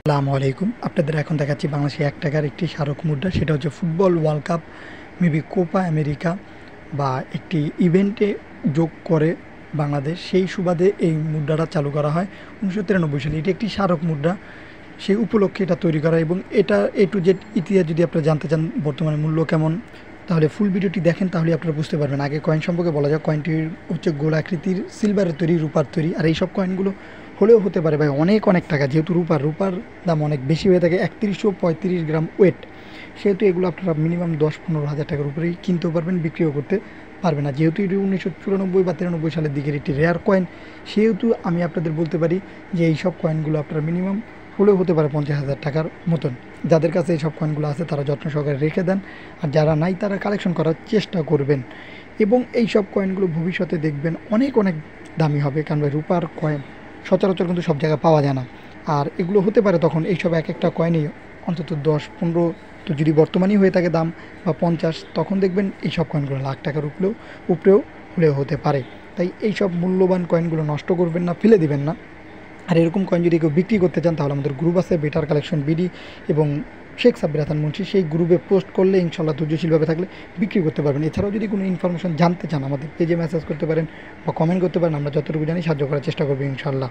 আসসালামু আলাইকুম। আপনাদের এখন দেখাচ্ছি বাংলাদেশে ৳১ একটি স্মারক মুদ্রা। সেটা হচ্ছে football world cup, maybe Copa America বা একটি ইভেন্টে যোগ করে বাংলাদেশ। সেই সুবাদে এই মুদ্রাটা চালু করা হয় ১৯৯৩ সালে। এটি একটি স্মারক মুদ্রা। সেই উপলক্ষে এটা তৈরি করা এবং এটা A to Z ইতিহাস যদি আপনারা জানতে চান বর্তমানে মূল্য কেমন, তাহলে ফুল ভিডিওটি দেখেন, তাহলে আপনারা বুঝতে পারবেন। আগে কয়েন সম্পর্কে বলা যাক। কয়েনটির হচ্ছে গোলাকৃতির, সিলভারের তৈরি, রূপার তৈরি। আর এইসব কয়েনগুলো হলেও হতে পারে ভাই অনেক টাকা, যেহেতু রূপার দাম অনেক বেশি হয়ে থাকে, ৩১৩৫ গ্রাম ওয়েট। সেহেতু এগুলো আপনারা মিনিমাম ১০-১৫ হাজার টাকার উপরেই কিনতেও পারবেন, বিক্রিও করতে পারবে না। যেহেতু এটি ১৯৯৪ বা ৯৩ সালের দিকের একটি রেয়ার কয়েন, সেহেতু আমি আপনাদের বলতে পারি যে এই সব কয়েনগুলো আপনারা মিনিমাম হলেও হতে পারে ৫০,০০০ টাকার মতন। যাদের কাছে এই সব কয়েনগুলো আছে তারা যত্ন সহকারে রেখে দেন, আর যারা নাই তারা কালেকশন করার চেষ্টা করবেন। এবং এই সব কয়েনগুলো ভবিষ্যতে দেখবেন অনেক দামি হবে, কারণ ভাই রূপার কয়েন সচরাচর কিন্তু সব জায়গায় পাওয়া যায় না। আর এগুলো হতে পারে তখন এইসব একটা কয়েনই অন্তত ১০-১৫, তো যদি বর্তমানেই হয়ে থাকে দাম বা ৫০, তখন দেখবেন এই সব কয়েনগুলো লাখ টাকার উপরেও হলেও হতে পারে। তাই এই সব মূল্যবান কয়েনগুলো নষ্ট করবেন না, ফেলে দিবেন না। আর এরকম কয়েন যদি কেউ বিক্রি করতে চান, তাহলে আমাদের গ্রুপ আছে বেটার কালেকশন বিডি এবং শেখ সাব্বির হাসান মুন্সি। সেই গ্রুপে পোস্ট করলে ইনশাল্লাহ ধৈর্যশীলভাবে থাকলে বিক্রি করতে পারবেন। এছাড়াও যদি কোনো ইনফরমেশন জানতে চান, আমাদের পেজে মেসেজ করতে পারেন বা কমেন্ট করতে পারেন। আমরা যতটুকু জানি সাহায্য করার চেষ্টা করবো ইনশাল্লাহ।